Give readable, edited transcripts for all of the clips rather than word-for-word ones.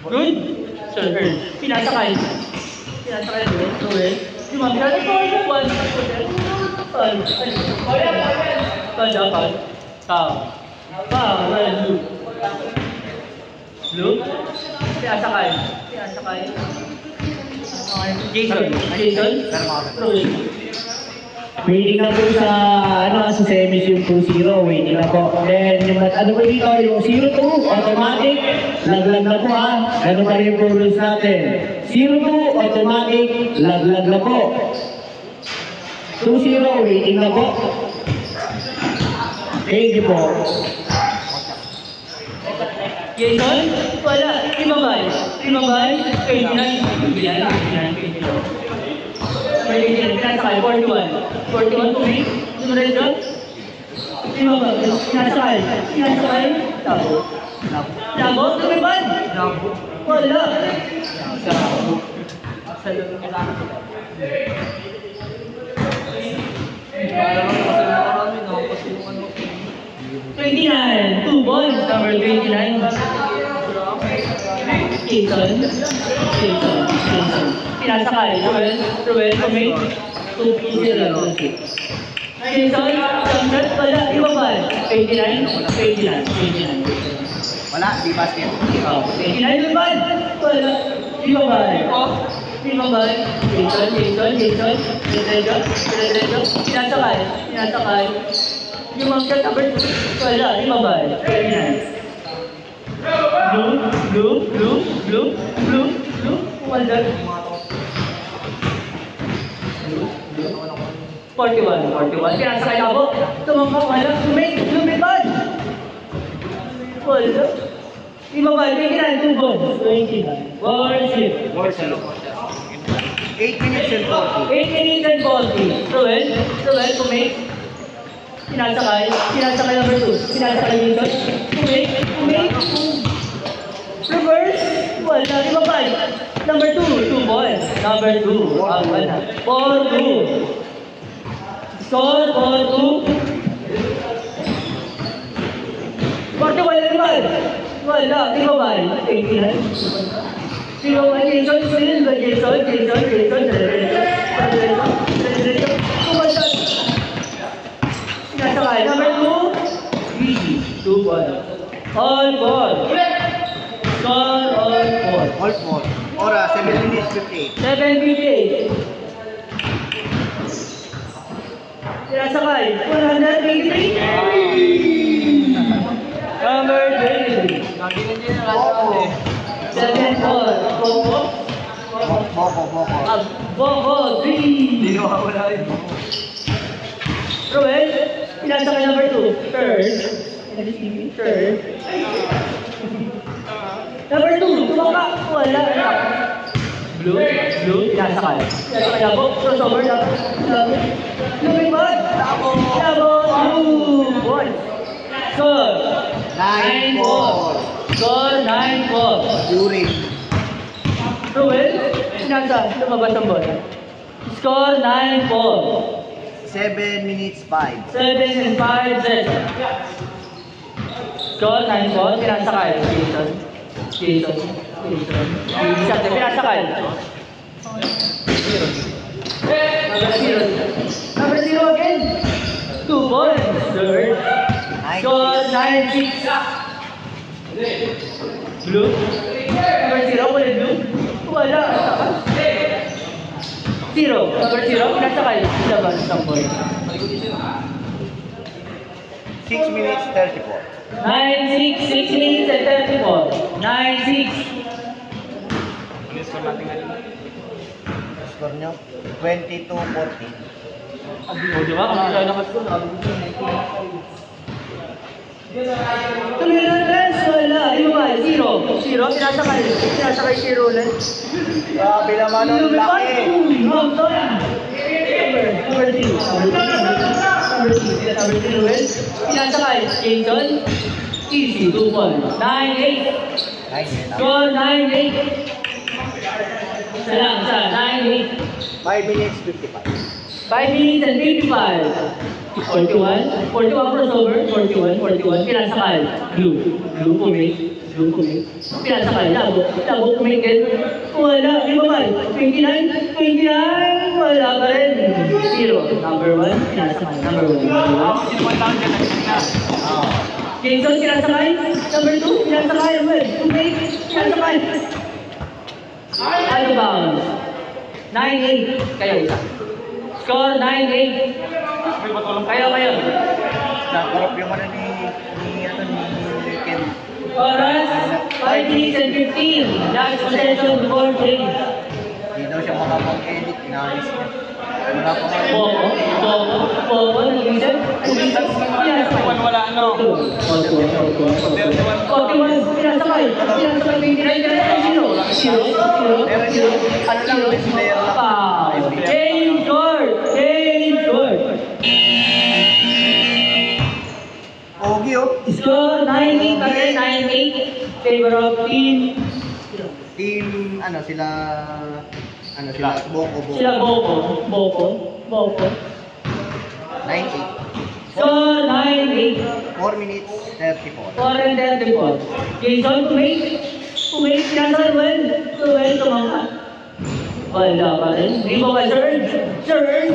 Good. Server. Pinasakay. Pinasakay ulit. Ulit. Yung mga pinasakay ko. One. Dapat. Tao. Blue. Blue. Pinasakay. Pinasakay. Jason. Jason. Waiting na po sa, sa semis yung 2-0, waiting na po. Then, yung, ano po dito, yung 0-2, automatic, laglag na po ha. Ano pa rin po rules natin. 0-2, automatic, laglag na po. 2-0, waiting na po. Thank you po. Jason, wala. Imabay. 29. Pinasakay, 41. 41 to me. Numeradyo. Imabay. Pinasakay. Tabo. Tabo? Tumibad? Tabo. Wala. Tabo. Sa loob ng kailangan. Parang marami, nakapasilungan mo. 29. 2 balls. Number 29. Jason. Pinasakay. Ruel, kami. 2-0. Jason, Samsat, wala. Ibabay. 29. Wala, di basket. 29, ibabay. Wala. Ibabay. Ibabay. Jason. Pinasakay. Yung mga shot number 2. Wala. Ibabay. 29. Blue. Wala. 41. Pinasakay na po. Tumangka, wala. Lumipad. Wala. Ibabay. 29. 2 balls. 29. War shift. 8 minutes and 40. 8 minutes and 40. Ruel, kumake. Pinasakay number 2. Pinasakay dito. Kumake. Reverse. Wala. Ibabay. Number 2 balls. Number 2. Wala. Ball 2. Score, ball 2. 41 naman. Wala. Ibabay. 89. Jason. Pinasakay. Number 2. Easy. 2 balls. All ball. Score, all ball. All ball. Ora, 7 minutes 58. 7:58. Pinasakay. 183. Number 23. 7 ball. Boko. 3. Hindi ko wala rin. Ruel, pinasakay number 2. Third. Number 2. Tumaka. Wala. Blue. Pinasakay. Pinasakay po. Crossover. Lumipad. Tabo. 2 balls. Score. 9 balls. Score 9 balls. During. Ruel, lumabas ang ball. Score 9 balls. 7 minutes 5. 7 and 5 sets. Score 9 balls. Pinasakay. Jason. Pinasakay. Number 0 again. 2 balls. Third. Score 9-6. Blue. Number 0. Wala blue. Wala. 0. Number 0. Pinasakay. Labas ng ball. 6 minutes 34. 9-6. 6 minutes and 34. 9-6. Score nyo? 22-40. O, di ba? Kung sila nakaskool, nakabuto na ito. Tumilandas, wala. Yung ba? 0. Pinasakay 0 ulit. Grabe naman ang laki. Number 3. Pinasakay. Jason. Easy. 2 points. 9-8. Score 9-8. Salang sa 9-8. 5 minutes 55. 5 minutes and 55. 41, 41 crossover, 41, 41, pinasakal, blue, blue kumit, pinasakal, labo, kumingin, wala, di ba ba? 29, 29, wala ka rin, 0, number 1, pinasakal, number 1, Jason, pinasakal, number 2, pinasakal, kumit, pinasakal, out of bounds, 9-8, kayo isa, score 9-8, kayo. Nakarap yung ano ni Ken. Oras, 5 minutes and 15. Last possession before break. Hindi daw siya makapag-edit, inaayos niya. Wala pa nga Bobo, nag-isip. wala ano. 41, pinasakay, 29, zero. Ano lang, best player lang. Change short. Ogi oh. Score 9-8 again, 9-8. Favor of team. Team, sila Boko. Sila Boko. 98. Score 9-8. 4 minutes, 34. 4 and 34. Jason, kumake, cancel, well, tumangka. Wala pa rin. Di ba ba, Surge,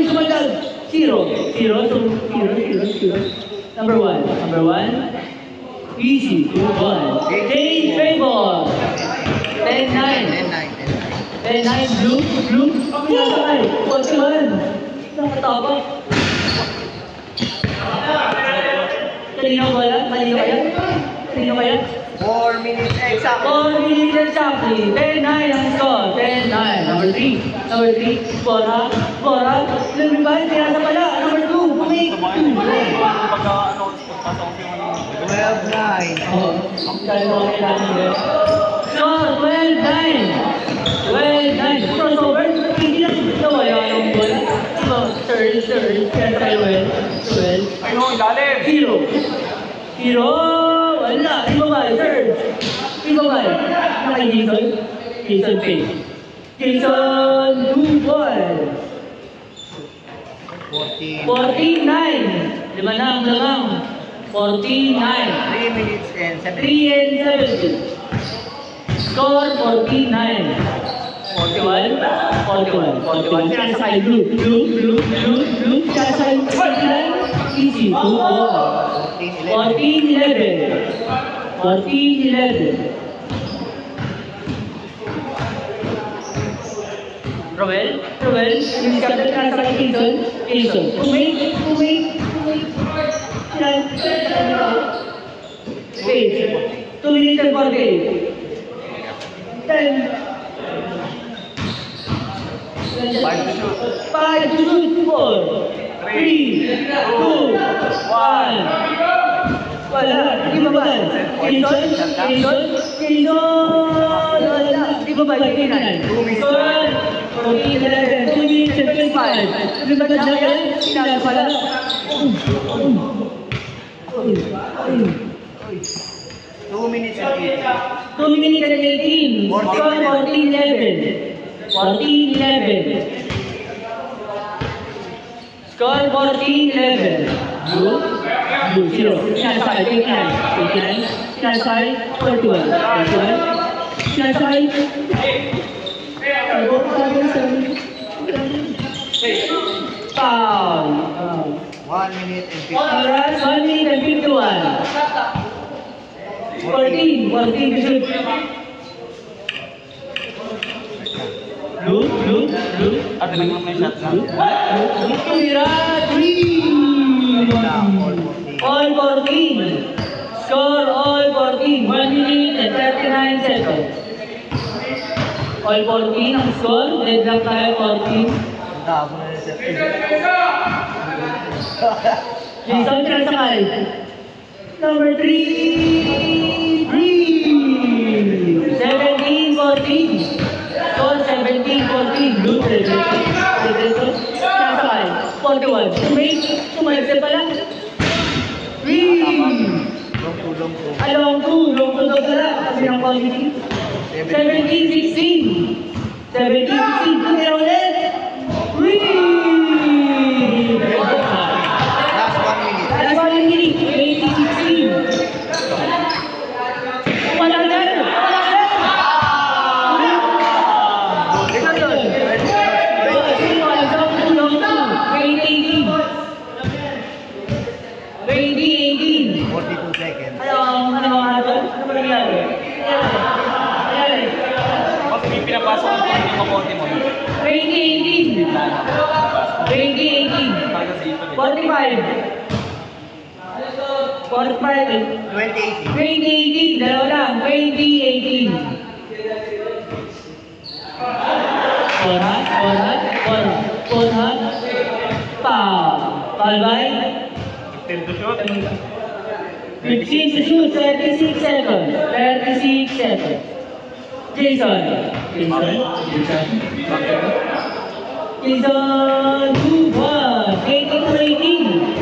sumagal. 0. Number 1. Easy, 2-1. Change favor. 10-9. 10-9, blue. Pinasakay. 41. Nakatapak. Kanino kaya? 4 minutes exact. 4 minutes exactly. 10-9 ang score. 10-9. Number 3. Bora. Lumibay. Pinasa pala. Number 2. Kumik. 12-9. Score. 12-9. Crossover. Hindi lang. Nawala ang bola. Third. Cancel well. 0. Wala. Di ba ba? Third. Di ba ba? Nakay Jason Pay. Jason, 2-1. 14. 49. Lima lang. 49. 3 minutes and 7. 3 and 70. Score 49. 41. Pinasakay blue. Pinasakay 49. Easy. 2-4. 14-11. Roel, yung kapit ka sa Jason. Kumake. Space. 2 minutes and 48. 10. 5 to shoot. 4, 3, 2, 1. Wala. Di ba ba? Jason. Wala. Di ba ba? 2 minutes and 25. Lumagad na yan. Pinasa pala. 2 minutes and 18. 2 minutes and 18. Score 14-11. Score 14-11. Blue, 0. Pinasakay, 29. Pinasakay, 41. Pinasakay. Foul. 1 minute and 50. Alright, 1 minute and 51. 14 to shoot. Blue. Tira, 3. All 14. Score all 14. 1 minute and 39 seconds. All 14 ang score. Red lang tayo 14. Dabo na siya. Jason, pinasakay. Number 3. 17-14. Score 17-14. Blue, pinasakay. 41. Sumaligsa pala. 3. Long two daw pala. Kasi ng quality. 17-16. 17-16. Tumira ulit. 3. 2018. 45. 45. 2018. 2018. Dalawa lang. 2018. Forehand. Foul by 15 to shoot. 15 to shoot, 36 seconds. 36 seconds. Jason, 2-1. 18-18.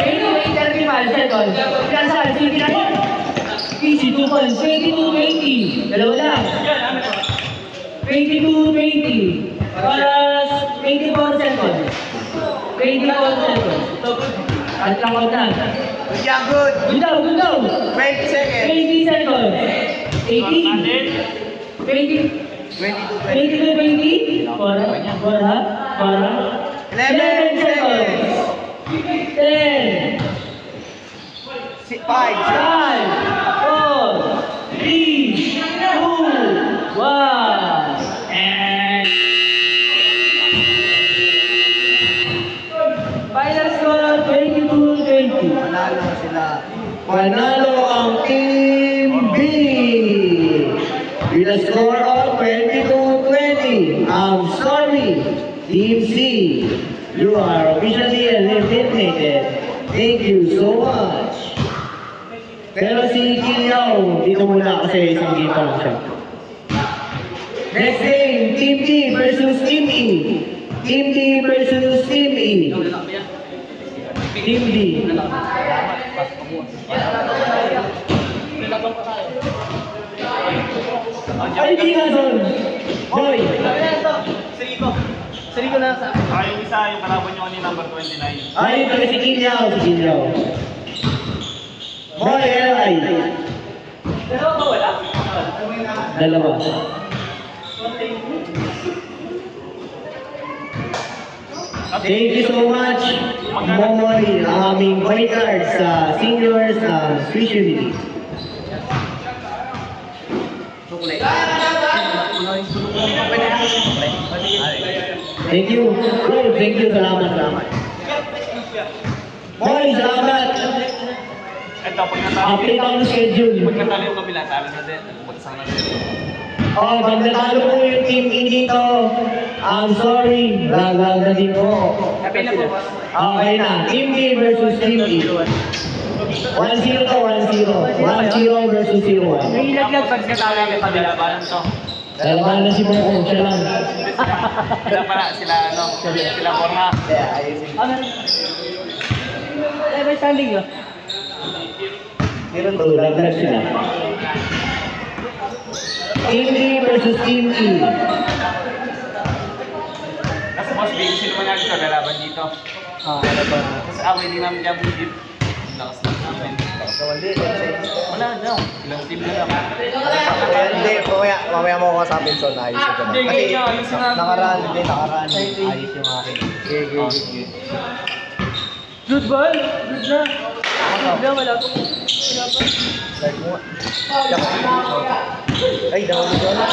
35 seconds. Pinasakal, 29. Easy, 2 points. 22-20. Dalawa lang. 22-20. Para 24 seconds. 24 seconds. At lang na. Good job, good. Good daw. 20 seconds. 20 seconds. 18. 20. 22-20. Para. 11 seconds. 10. 5. 5, 4, 3, 2, 1. And final score 22-20. Manalo na sila. Panalo ang Team B with a score of 22-20. I'm sorry, Team C. You are officially eliminated. Thank you so much. Pero si Kiliao, dito muna kasi isang game pa lang siya. Next game, Team D versus Team E. Team D versus Team E. Team D. Ay, di nga doon. Boy. Sariko na sa... Yung isa, yung kalaban nyo kanina, number 29. Ay, ito si Kiliao. Boy, Eli. Dalawa. Thank you so much, Momoy, ang aming point guard sa seniors specialty. Thank you. Bro, thank you. Salamat. Boy, salamat. Ito, pag natalo Update ang schedule. yung kabila, talo na din. Pagsama na din. Oh, pag natalo po yung team E dito, I'm sorry, lagal na din po. Okay na, Team D versus Team E. 1-0 to 1-0. 1-0 versus 0-1. May ilaglag pag natalo yung kabila. Labanan to. Dalawa na si Boko, siya lang. Sila pala, sila Borja. May standing yun. Meron to, laglag sila. Team D versus Team E. Kasi boss, bigyan sila naman natin ito, lalaban dito. Kasi away din namin dyan bugit. Lakas lang namin. Wala na, ilang team na lang. Hindi, mamaya mo ko kasapin so naayos ko na. Kasi nakaraan. Ayos yung akin. Okay. Good ball. Good na. Wala pa. Ay, dahil ko na.